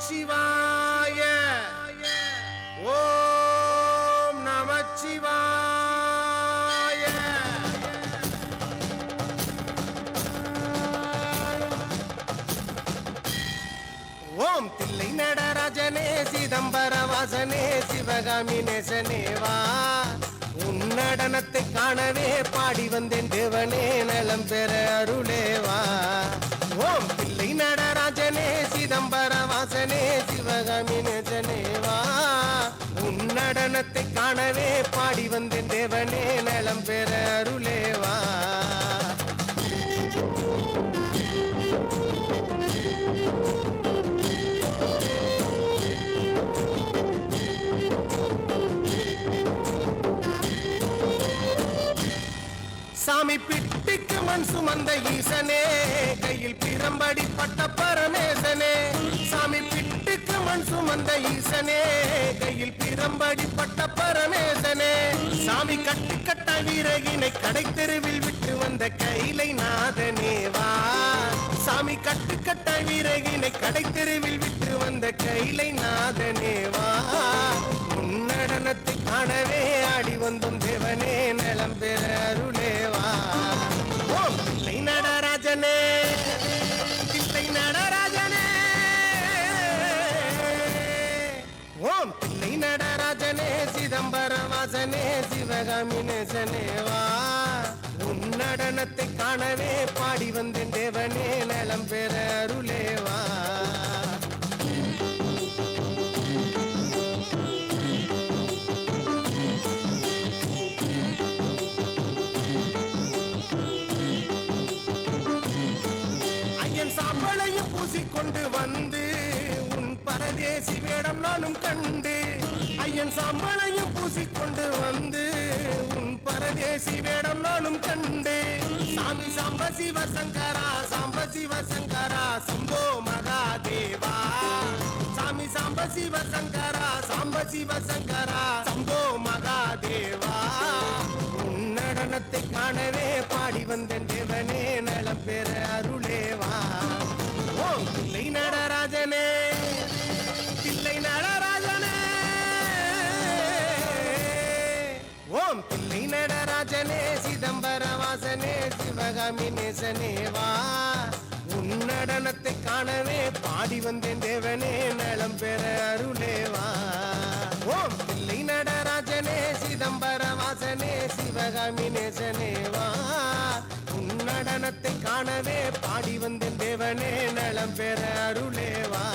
நமச்சிவாய ஓம் நமச்சிவாய ஓம் தில்லை நடராஜனே சிதம்பர வாசனே சிவகாமி நேசனேவா உன் நடனத்தை காணவே பாடி வந்தேன் தேவனே நலம் பெற அருளேவா ஓம் தில்லை நடராஜனே சிதம்பர வாசனே சிவகாமி நேசனேவா உன் நடனத்தை காணவே பாடி வந்தேன் தேவனே நலம் பெற அருளேவா சாமி பிட்டிக்கு மண் சுமந்த ஈசனே கையில் பிரம்படி பட்ட பரமேசனே சாமி பிட்டிக்கு மண் சுமந்த ஈசனே கையில் பிரம்படி பட்ட பரமேசனே சாமி கட்டு கட்ட வீரகினை கடை தெருவில் விட்டு வந்த கைலை நாதனேவா சாமி கட்டு கட்ட வீரகினை கடை தெருவில் விட்டு வந்த கைலை நாதனேவா உன்னடனத்தை காணவே ஆடி வந்தோம் தேவனே நலம் பெற அருளேவா ஓம் தில்லை நடராஜனே தில்லை நடராஜனே ஓம் தில்லை நடராஜனே சிதம்பர வாசனே சிவகாமி நேசனேவா உன்னடனத்தை காணவே பாடி வந்தேன் தேவனே நலம் பெற அருளேவா சாம்பளையும் பூசிக்கொண்டு வந்து உன் பரதேசி வேடம் நானும் கண்டு ஐயன் சாம்பளையும் பூசிக்கொண்டு வந்து உன் பரதேசி வேடம் நானும் கண்டு சாமி சாம்ப சிவசங்கரா சாம்ப சிவசங்கரா சம்போ மகாதேவா சாமி சாம்ப சிவசங்கரா சாம்ப சிவசங்கரா சம்போ மகாதேவா உன் நடனத்தை காணவே பாடி வந்தேன் தேவனே நலம் பெற அருளேவா ஓம் தில்லை நடராஜனே தில்லை நடராஜனே ஓம் தில்லை நடராஜனே சிதம்பர வாசனே சிவகாமி நேசனேவா உன் நடனத்தை காணவே பாடி வந்தேன் தேவனே நலம் பெற அருளேவா ஓம் தில்லை நடராஜனே சிதம்பர வாசனே சிவகாமி நேசனேவா உன் நடனத்தை காணவே பாடி வந்தேன் தேவனே நலம் பெற அருளேவா